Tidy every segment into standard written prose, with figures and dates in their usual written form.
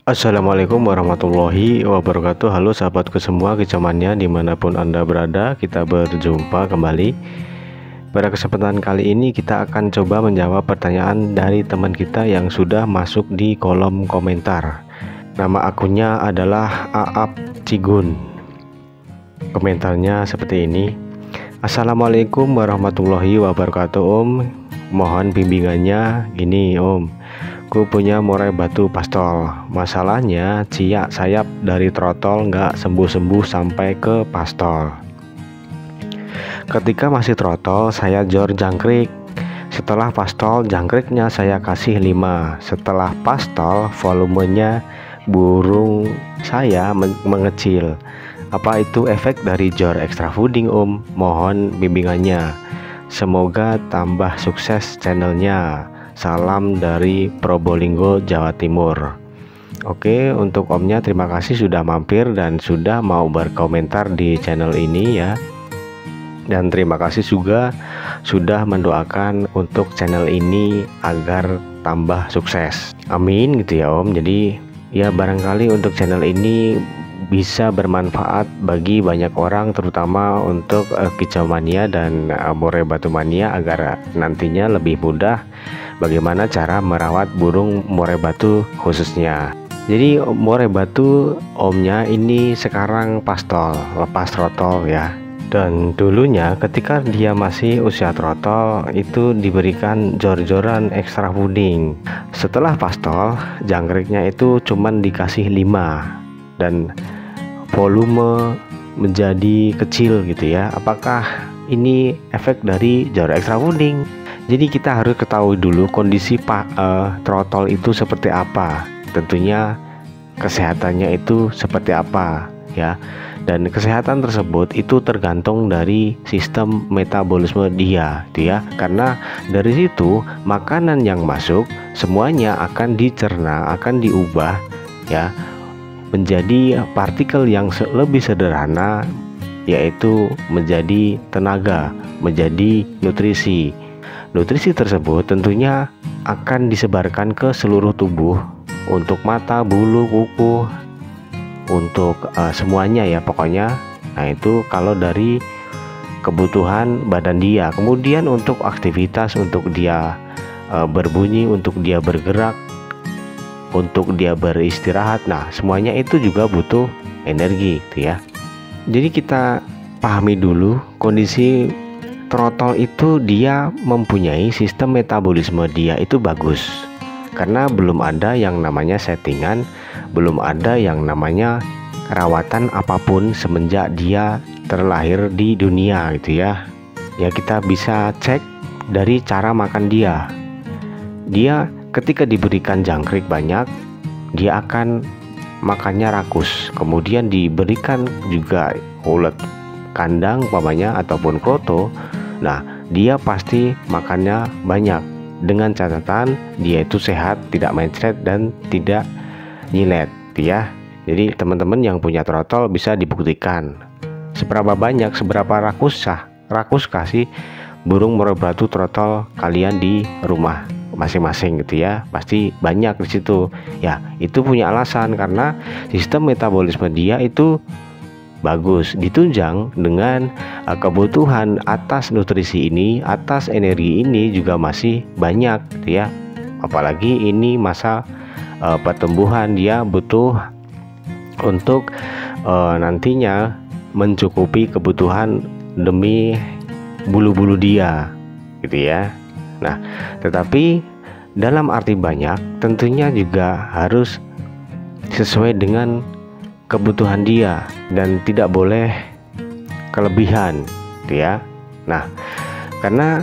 Assalamualaikum warahmatullahi wabarakatuh. Halo sahabatku semua, kecamannya dimanapun Anda berada, kita berjumpa kembali. Pada kesempatan kali ini kita akan coba menjawab pertanyaan dari teman kita yang sudah masuk di kolom komentar. Nama akunnya adalah Aap Cigun. Komentarnya seperti ini. Assalamualaikum warahmatullahi wabarakatuh Om. Mohon bimbingannya. Gini Om, ku punya murai batu pastol. Masalahnya ciak sayap dari trotol nggak sembuh-sembuh sampai ke pastol. Ketika masih trotol saya jor jangkrik. Setelah pastol jangkriknya saya kasih 5. Setelah pastol volumenya burung saya mengecil. Apa itu efek dari jor extra fooding Om? Mohon bimbingannya. Semoga tambah sukses channelnya. Salam dari Probolinggo, Jawa Timur. Oke, untuk Omnya terima kasih sudah mampir dan sudah mau berkomentar di channel ini ya. Dan terima kasih juga sudah mendoakan untuk channel ini agar tambah sukses. Amin gitu ya Om. Jadi ya barangkali untuk channel ini bisa bermanfaat bagi banyak orang, terutama untuk kicau mania dan murai batu mania, agar nantinya lebih mudah bagaimana cara merawat burung murai batu khususnya. Jadi murai batu Omnya ini sekarang pastol, lepas trotol ya. Dan dulunya ketika dia masih usia trotol itu diberikan jor-joran ekstra puding. Setelah pastol jangkriknya itu cuman dikasih 5 dan volume menjadi kecil gitu ya. Apakah ini efek dari jor extra fooding? Jadi kita harus ketahui dulu kondisi trotol itu seperti apa. Tentunya kesehatannya itu seperti apa ya. Dan kesehatan tersebut itu tergantung dari sistem metabolisme dia gitu ya. Karena dari situ makanan yang masuk semuanya akan dicerna, akan diubah ya menjadi partikel yang lebih sederhana, yaitu menjadi tenaga, menjadi nutrisi. Nutrisi tersebut tentunya akan disebarkan ke seluruh tubuh untuk mata, bulu, kuku, untuk semuanya ya pokoknya. Nah itu kalau dari kebutuhan badan dia. Kemudian untuk aktivitas, untuk dia berbunyi, untuk dia bergerak, untuk dia beristirahat, nah semuanya itu juga butuh energi gitu ya. Jadi kita pahami dulu kondisi trotol itu, dia mempunyai sistem metabolisme dia itu bagus karena belum ada yang namanya settingan, belum ada yang namanya rawatan apapun semenjak dia terlahir di dunia gitu ya. Ya kita bisa cek dari cara makan dia. Dia ketika diberikan jangkrik banyak, dia akan makannya rakus. Kemudian diberikan juga ulet kandang umpamanya ataupun kroto, nah dia pasti makannya banyak, dengan catatan dia itu sehat, tidak mencret dan tidak nyilet ya. Jadi teman-teman yang punya trotol bisa dibuktikan seberapa banyak, seberapa rakus kasih burung murai batu trotol kalian di rumah masing-masing gitu ya. Pasti banyak di situ ya. Itu punya alasan karena sistem metabolisme dia itu bagus, ditunjang dengan kebutuhan atas nutrisi ini, atas energi ini juga masih banyak gitu ya. Apalagi ini masa pertumbuhan, dia butuh untuk nantinya mencukupi kebutuhan demi bulu-bulu dia gitu ya. Nah, tetapi dalam arti banyak tentunya juga harus sesuai dengan kebutuhan dia dan tidak boleh kelebihan gitu ya. Nah, karena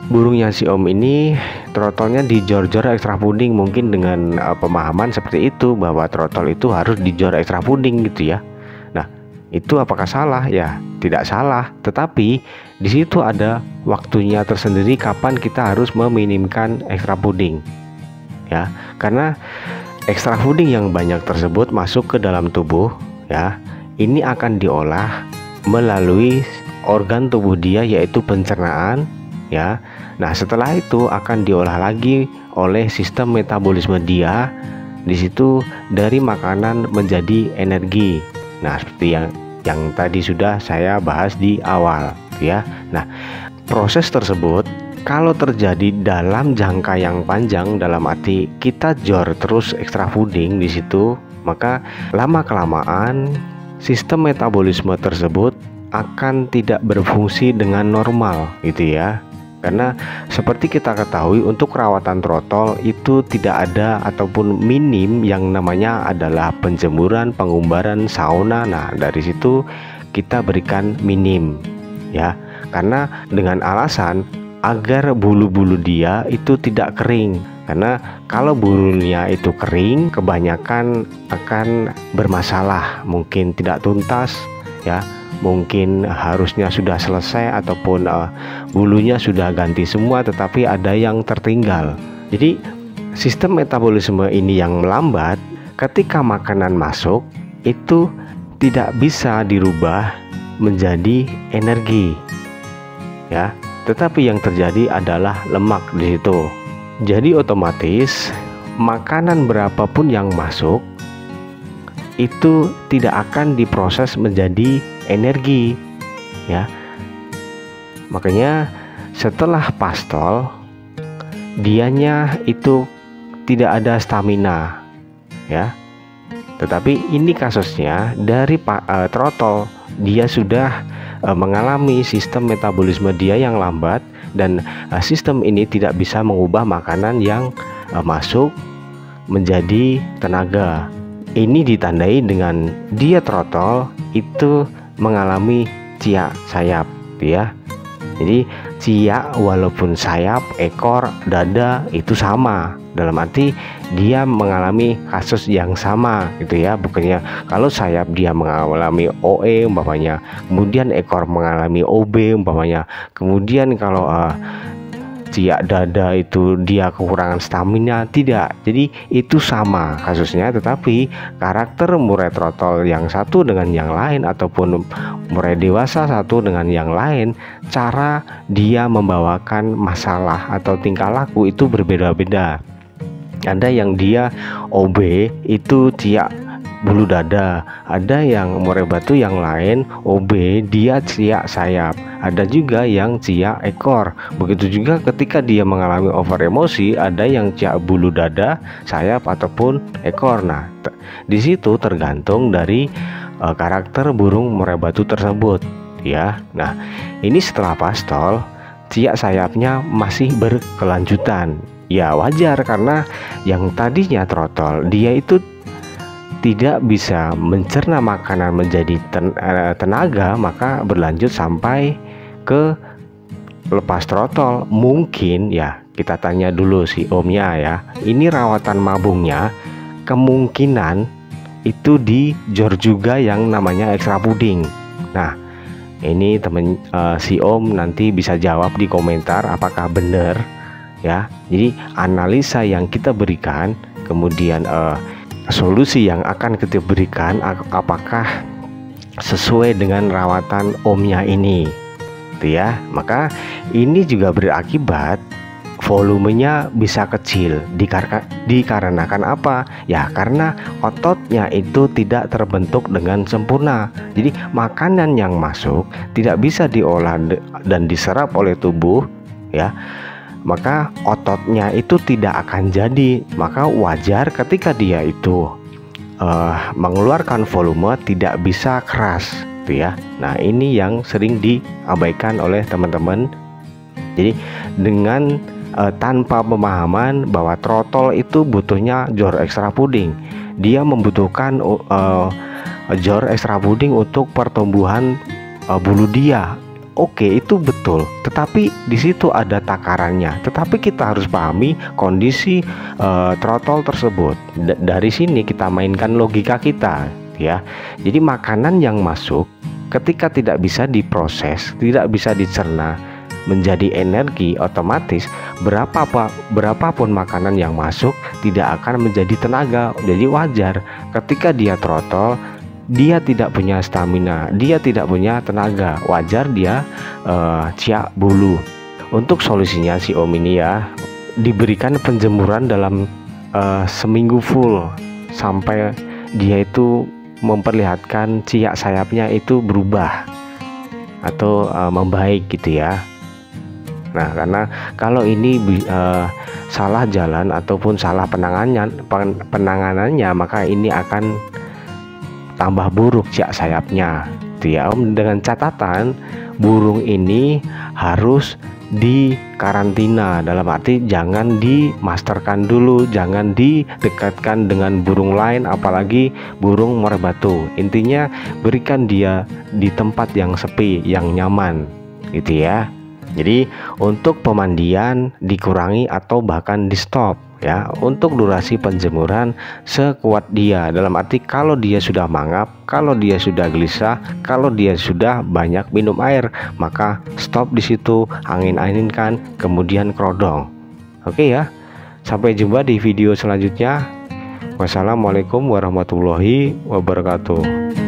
burungnya si Om ini trotolnya dijor-jor ekstra puding, mungkin dengan pemahaman seperti itu bahwa trotol itu harus dijor ekstra puding gitu ya. Nah, itu apakah salah? Ya, tidak salah, tetapi di situ ada waktunya tersendiri kapan kita harus meminimkan ekstra puding. Ya, karena ekstra puding yang banyak tersebut masuk ke dalam tubuh ya, ini akan diolah melalui organ tubuh dia yaitu pencernaan ya. Nah, setelah itu akan diolah lagi oleh sistem metabolisme dia di situ dari makanan menjadi energi. Nah, seperti yang tadi sudah saya bahas di awal ya. Nah, proses tersebut kalau terjadi dalam jangka yang panjang, dalam arti kita jor terus extra fooding di situ, maka lama kelamaan sistem metabolisme tersebut akan tidak berfungsi dengan normal gitu ya. Karena seperti kita ketahui, untuk perawatan trotol itu tidak ada ataupun minim yang namanya adalah penjemuran, pengumbaran, sauna. Nah, dari situ kita berikan minim ya. Karena dengan alasan agar bulu-bulu dia itu tidak kering. Karena kalau bulunya itu kering, kebanyakan akan bermasalah, mungkin tidak tuntas ya. Mungkin harusnya sudah selesai ataupun bulunya sudah ganti semua, tetapi ada yang tertinggal. Jadi sistem metabolisme ini yang melambat, ketika makanan masuk itu tidak bisa dirubah menjadi energi ya, tetapi yang terjadi adalah lemak di situ. Jadi otomatis makanan berapapun yang masuk itu tidak akan diproses menjadi energi ya. Makanya setelah pastol dianya itu tidak ada stamina ya. Tetapi ini kasusnya dari trotol, dia sudah mengalami sistem metabolisme dia yang lambat, dan sistem ini tidak bisa mengubah makanan yang masuk menjadi tenaga. Ini ditandai dengan dia trotol itu mengalami ciak sayap ya. Jadi ciak walaupun sayap, ekor, dada itu sama, dalam arti dia mengalami kasus yang sama gitu ya. Bukannya kalau sayap dia mengalami OE umpamanya, kemudian ekor mengalami OB umpamanya, kemudian kalau ciak dada itu dia kekurangan stamina, tidak. Jadi itu sama kasusnya, tetapi karakter murai trotol yang satu dengan yang lain ataupun murai dewasa satu dengan yang lain, cara dia membawakan masalah atau tingkah laku itu berbeda-beda. Ada yang dia OB itu ciak bulu dada, ada yang murai batu yang lain OB dia ciak sayap, ada juga yang ciak ekor. Begitu juga ketika dia mengalami over emosi, ada yang ciak bulu dada, sayap ataupun ekor. Nah, di situ tergantung dari karakter burung murai batu tersebut ya. Nah, ini setelah pastol ciak sayapnya masih berkelanjutan. Ya wajar, karena yang tadinya trotol dia itu tidak bisa mencerna makanan menjadi tenaga, maka berlanjut sampai ke lepas trotol. Mungkin ya kita tanya dulu si omnya ya, ini rawatan mabungnya kemungkinan itu di jor juga yang namanya extra puding. Nah, ini temen si om nanti bisa jawab di komentar apakah benar ya. Jadi analisa yang kita berikan, kemudian solusi yang akan kita berikan apakah sesuai dengan rawatan omnya ini gitu ya. Maka ini juga berakibat volumenya bisa kecil dikarenakan apa ya, karena ototnya itu tidak terbentuk dengan sempurna. Jadi makanan yang masuk tidak bisa diolah dan diserap oleh tubuh ya, maka ototnya itu tidak akan jadi. Maka wajar ketika dia itu mengeluarkan volume tidak bisa keras gitu ya. Nah, ini yang sering diabaikan oleh teman-teman. Jadi dengan tanpa pemahaman bahwa trotol itu butuhnya jor extra puding, dia membutuhkan jor extra puding untuk pertumbuhan bulu dia. Oke, itu betul, tetapi di situ ada takarannya. Tetapi kita harus pahami kondisi trotol tersebut. Dari sini kita mainkan logika kita ya. Jadi makanan yang masuk ketika tidak bisa diproses, tidak bisa dicerna menjadi energi, otomatis berapapun makanan yang masuk tidak akan menjadi tenaga. Jadi wajar ketika dia trotol, dia tidak punya stamina, dia tidak punya tenaga, wajar dia ciak bulu. Untuk solusinya si om ini ya, diberikan penjemuran dalam seminggu full sampai dia itu memperlihatkan ciak sayapnya itu berubah atau membaik gitu ya. Nah, karena kalau ini salah jalan ataupun salah penanganannya, maka ini akan tambah buruk ciak sayapnya gitu ya. Dengan catatan burung ini harus dikarantina, dalam arti jangan dimasterkan dulu, jangan didekatkan dengan burung lain, apalagi burung merpati. Intinya berikan dia di tempat yang sepi, yang nyaman gitu ya. Jadi untuk pemandian dikurangi atau bahkan di stop ya. Untuk durasi penjemuran sekuat dia, dalam arti kalau dia sudah mangap, kalau dia sudah gelisah, kalau dia sudah banyak minum air, maka stop di situ, angin-anginkan, kemudian kerodong. Oke ya, sampai jumpa di video selanjutnya. Wassalamualaikum warahmatullahi wabarakatuh.